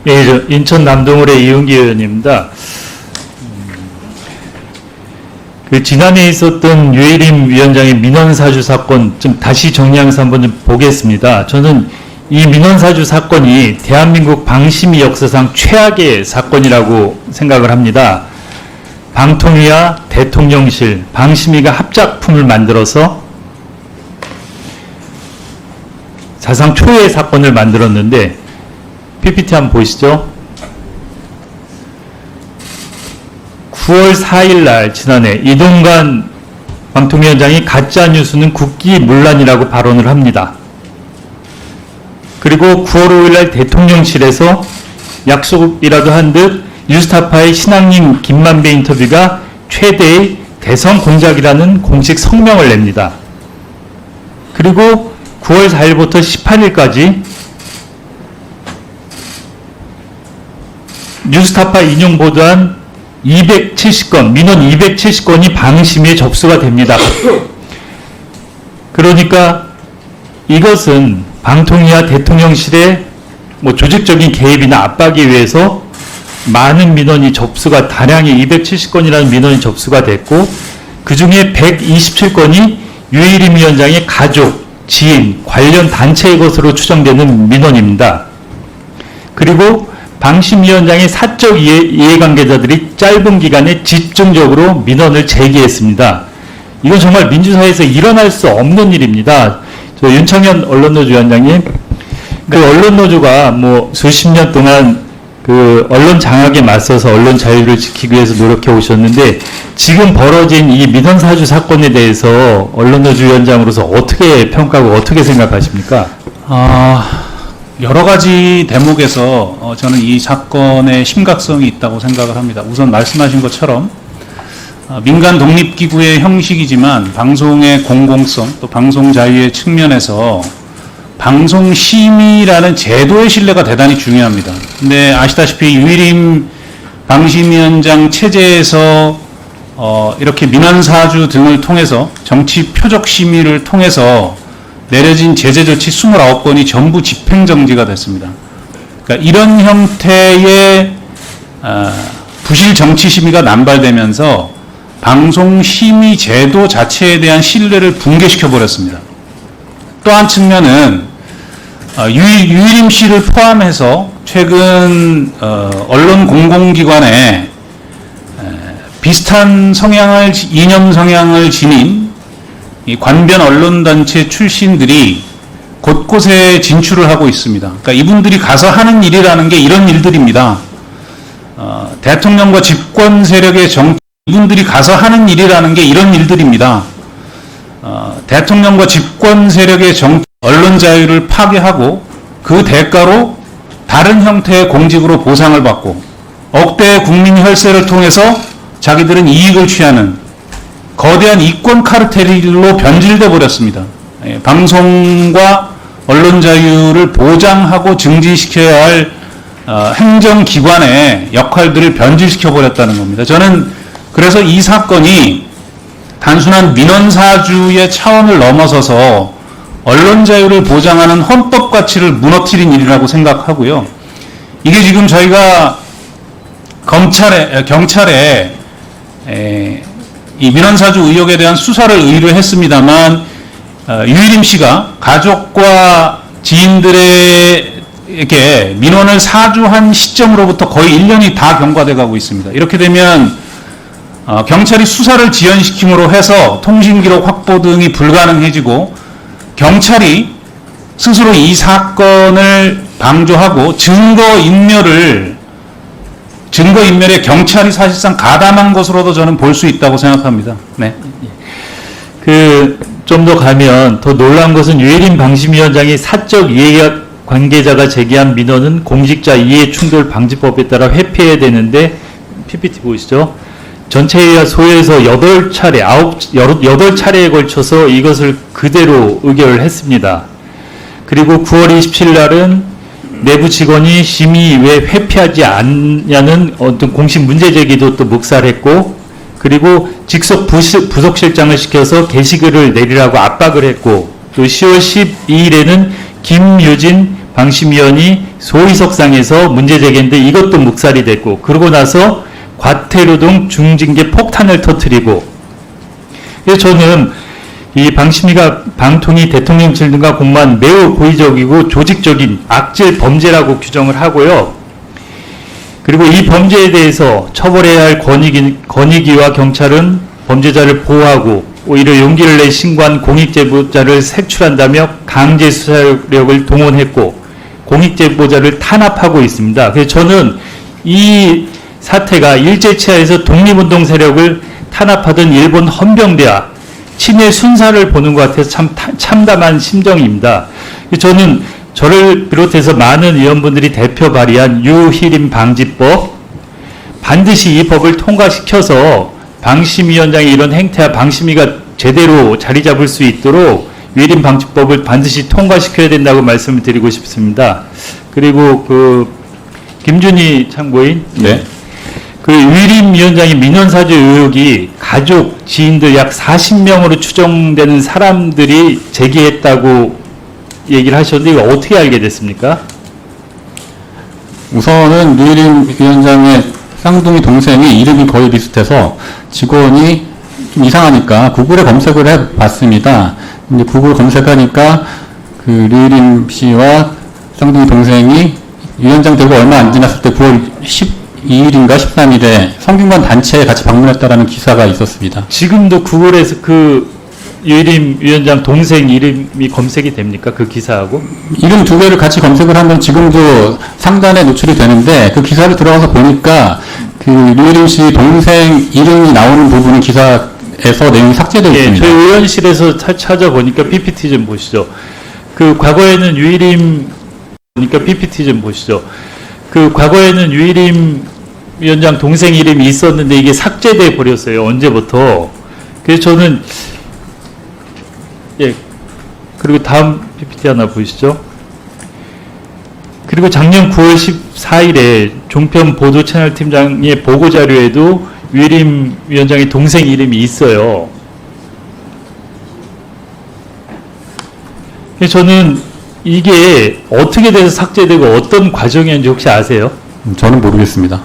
예, 인천 남동울의 이은기 의원입니다. 지난해 있었던 유해림 위원장의 민원사주 사건 좀 다시 정리하면서 한번 좀 보겠습니다. 저는 이 민원사주 사건이 대한민국 방심위 역사상 최악의 사건이라고 생각을 합니다. 방통위와 대통령실, 방심위가 합작품을 만들어서 사상 초유의 사건을 만들었는데 PPT 한번 보시죠. 9월 4일 날 지난해 이동관 방통위원장이 가짜뉴스는 국기문란이라고 발언을 합니다. 그리고 9월 5일 날 대통령실에서 약속이라도 한 듯 뉴스타파의 신앙님 김만배 인터뷰가 최대의 대선 공작이라는 공식 성명을 냅니다. 그리고 9월 4일부터 18일까지 뉴스타파 인용 보도한 270건, 민원 270건이 방심위에 접수가 됩니다. 그러니까 이것은 방통위와 대통령실의 조직적인 개입이나 압박에 의해서 많은 민원이 접수가, 다량의 270건이라는 민원이 접수가 됐고, 그 중에 127건이 유해림 위원장의 가족, 지인, 관련 단체의 것으로 추정되는 민원입니다. 그리고 방심위원장의 사적 이해관계자들이 짧은 기간에 집중적으로 민원을 제기했습니다. 이건 정말 민주사회에서 일어날 수 없는 일입니다. 저 윤창현 언론노조 위원장님, 그 언론노조가 수십 년 동안 그 언론 장악에 맞서서 언론 자유를 지키기 위해서 노력해 오셨는데, 지금 벌어진 이 민원사주 사건에 대해서 언론노조 위원장으로서 어떻게 평가하고 어떻게 생각하십니까? 여러 가지 대목에서 저는 이 사건의 심각성이 있다고 생각을 합니다. 우선 말씀하신 것처럼 민간 독립기구의 형식이지만 방송의 공공성 또 방송 자유의 측면에서 방송심의라는 제도의 신뢰가 대단히 중요합니다. 근데 아시다시피 유해림 방심위원장 체제에서 이렇게 민원사주 등을 통해서 정치 표적 심의를 통해서 내려진 제재 조치 29건이 전부 집행정지가 됐습니다. 그러니까 이런 형태의 부실 정치 심의가 남발되면서 방송심의 제도 자체에 대한 신뢰를 붕괴시켜 버렸습니다. 또 한 측면은 유해림 씨를 포함해서 최근 언론 공공기관에 비슷한 이념 성향을 지닌 이 관변 언론단체 출신들이 곳곳에 진출을 하고 있습니다. 그러니까 이분들이 가서 하는 일이라는 게 이런 일들입니다. 대통령과 집권 세력의 이분들이 가서 하는 일이라는 게 이런 일들입니다. 대통령과 집권 세력의 언론 자유를 파괴하고 그 대가로 다른 형태의 공직으로 보상을 받고 억대의 국민 혈세를 통해서 자기들은 이익을 취하는 거대한 이권 카르텔로 변질돼 버렸습니다. 방송과 언론 자유를 보장하고 증진시켜야 할 행정기관의 역할들을 변질시켜 버렸다는 겁니다. 저는 그래서 이 사건이 단순한 민원사주의 차원을 넘어서서 언론 자유를 보장하는 헌법 가치를 무너뜨린 일이라고 생각하고요. 이게 지금 저희가 경찰에 이 민원사주 의혹에 대한 수사를 의뢰했습니다만 유해림 씨가 가족과 지인들에게 민원을 사주한 시점으로부터 거의 1년이 다 경과돼 가고 있습니다. 이렇게 되면 경찰이 수사를 지연시킴으로 해서 통신기록 확보 등이 불가능해지고 경찰이 스스로 이 사건을 방조하고 증거인멸에 경찰이 사실상 가담한 것으로도 저는 볼 수 있다고 생각합니다. 네. 좀 더 가면 더 놀라운 것은 유해림 방심위원장이 사적 이해관계자가 제기한 민원은 공직자 이해충돌 방지법에 따라 회피해야 되는데, PPT 보이시죠? 전체회의와 소회에서 8차례에 걸쳐서 이것을 그대로 의결을 했습니다. 그리고 9월 27일 날은 내부 직원이 심의 왜 회피하지 않냐는 어떤 공식 문제 제기도 또 묵살했고, 그리고 직속 부속실장을 시켜서 게시글을 내리라고 압박을 했고, 또 10월 12일에는 김유진 방심위원이 소위석상에서 문제 제기했는데 이것도 묵살이 됐고, 그러고 나서 과태료 등 중징계 폭탄을 터뜨리고, 그래서 저는 이 방심위가 방통위 대통령실 등과 공무원 매우 고의적이고 조직적인 악질 범죄라고 규정을 하고요. 그리고 이 범죄에 대해서 처벌해야 할 권익위와 경찰은 범죄자를 보호하고 오히려 용기를 내 신고한 공익제보자를 색출한다며 강제 수사력을 동원했고 공익제보자를 탄압하고 있습니다. 그래서 저는 이 사태가 일제치하에서 독립운동 세력을 탄압하던 일본 헌병대와 친일 순사를 보는 것 같아서 참 참담한 심정입니다. 저는 저를 비롯해서 많은 의원분들이 대표 발의한 유희림 방지법, 반드시 이 법을 통과시켜서 방심위원장의 이런 행태와 방심위가 제대로 자리 잡을 수 있도록 유희림 방지법을 반드시 통과시켜야 된다고 말씀을 드리고 싶습니다. 그리고 김준희 참고인, 네. 유희림 위원장의 민원사주 의혹이 가족, 지인들 약 40명으로 추정되는 사람들이 제기했다고 얘기를 하셨는데 이거 어떻게 알게 됐습니까? 우선은 유희림 위원장의 쌍둥이 동생이 이름이 거의 비슷해서 직원이 좀 이상하니까 구글에 검색을 해봤습니다. 이제 구글 검색하니까 유희림 씨와 쌍둥이 동생이 위원장 되고 얼마 안 지났을 때 9월 12일인가 13일에 성균관 단체에 같이 방문했다라는 기사가 있었습니다. 지금도 구글에서 유희림 위원장 동생 이름이 검색이 됩니까? 그 기사하고? 이름 두 개를 같이 검색을 하면 지금도 상단에 노출이 되는데 그 기사를 들어가서 보니까 유희림 씨 동생 이름이 나오는 부분은 기사에서 내용이 삭제되어 있습니다. 저희 의원실에서 찾아보니까 PPT 좀 보시죠. 과거에는 유희림 위원장 동생 이름이 있었는데 이게 삭제돼 버렸어요. 언제부터. 그래서 저는 그리고 다음 PPT 하나 보시죠. 그리고 작년 9월 14일에 종편 보도 채널 팀장의 보고 자료에도 유희림 위원장의 동생 이름이 있어요. 그래서 저는 이게 어떻게 돼서 삭제되고 어떤 과정이었는지 혹시 아세요? 저는 모르겠습니다.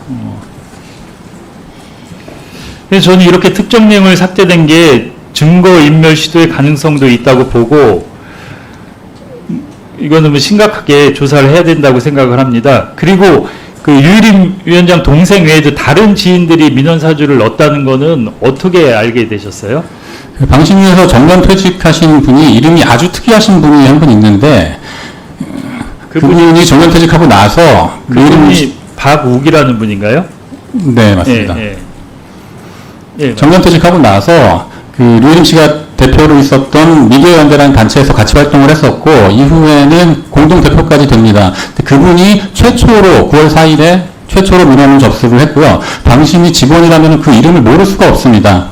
그래서 저는 이렇게 특정 내용을 삭제된 게 증거인멸 시도의 가능성도 있다고 보고 이거는 심각하게 조사를 해야 된다고 생각을 합니다. 그리고 유희림 위원장 동생 외에도 다른 지인들이 민원사주를 넣었다는 거는 어떻게 알게 되셨어요? 방심위에서 정년 퇴직하신 분이 이름이 아주 특이하신 분이 한 분 있는데 그분이 정년 퇴직하고 나서 그분이 박욱이라는 분인가요? 네, 맞습니다. 예, 정년 퇴직하고 나서 유희림 씨가 대표로 있었던 미디어연대라는 단체에서 같이 활동을 했었고 이후에는 공동대표까지 됩니다. 그분이 최초로 9월 4일에 최초로 민원을 접수를 했고요. 방심위 직원이라면 그 이름을 모를 수가 없습니다.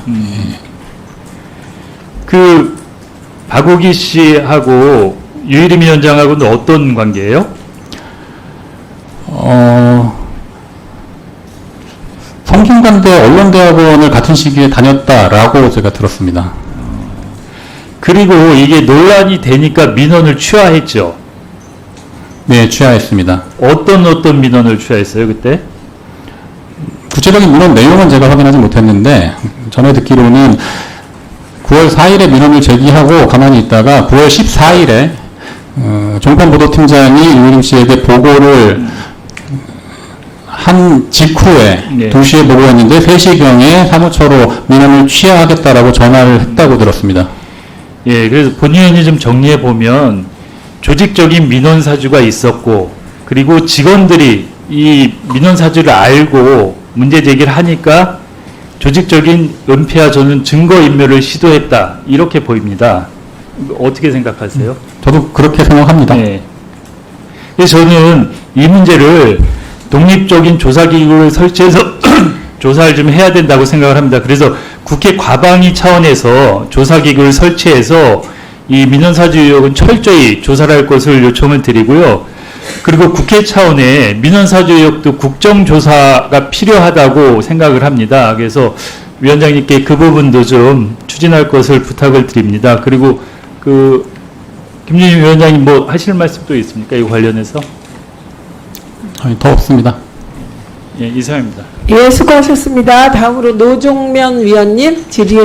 박욱이 씨하고 유희림 위원장하고는 어떤 관계예요? 성균관대 언론대학원을 같은 시기에 다녔다라고 제가 들었습니다. 그리고 이게 논란이 되니까 민원을 취하했죠. 네, 취하했습니다. 어떤 민원을 취하했어요, 그때? 구체적인 민원 내용은 제가 확인하지 못했는데 전에 듣기로는 9월 4일에 민원을 제기하고 가만히 있다가 9월 14일에 종편보도팀장이 유희림 씨에게 보고를 한 직후에 네. 2시에 보고했는데 3시경에 사무처로 민원을 취하하겠다라고 전화를 했다고 들었습니다. 예, 그래서 본 의원이 좀 정리해 보면 조직적인 민원 사주가 있었고 그리고 직원들이 이 민원 사주를 알고 문제 제기를 하니까 조직적인 은폐와 저는 증거인멸을 시도했다 이렇게 보입니다. 어떻게 생각하세요? 저도 그렇게 생각합니다. 네. 그래서 저는 이 문제를 독립적인 조사기구를 설치해서 조사를 좀 해야 된다고 생각을 합니다. 그래서 국회 과방위 차원에서 조사기구를 설치해서 이 민원사주 의혹은 철저히 조사를 할 것을 요청을 드리고요. 그리고 국회 차원의 민원사주 의혹도 국정조사가 필요하다고 생각을 합니다. 그래서 위원장님께 그 부분도 좀 추진할 것을 부탁을 드립니다. 그리고 김준일 위원장님 뭐 하실 말씀 또 있습니까? 이 관련해서? 아니, 더 없습니다. 예, 이상입니다. 예, 수고하셨습니다. 다음으로 노종면 위원님 질의해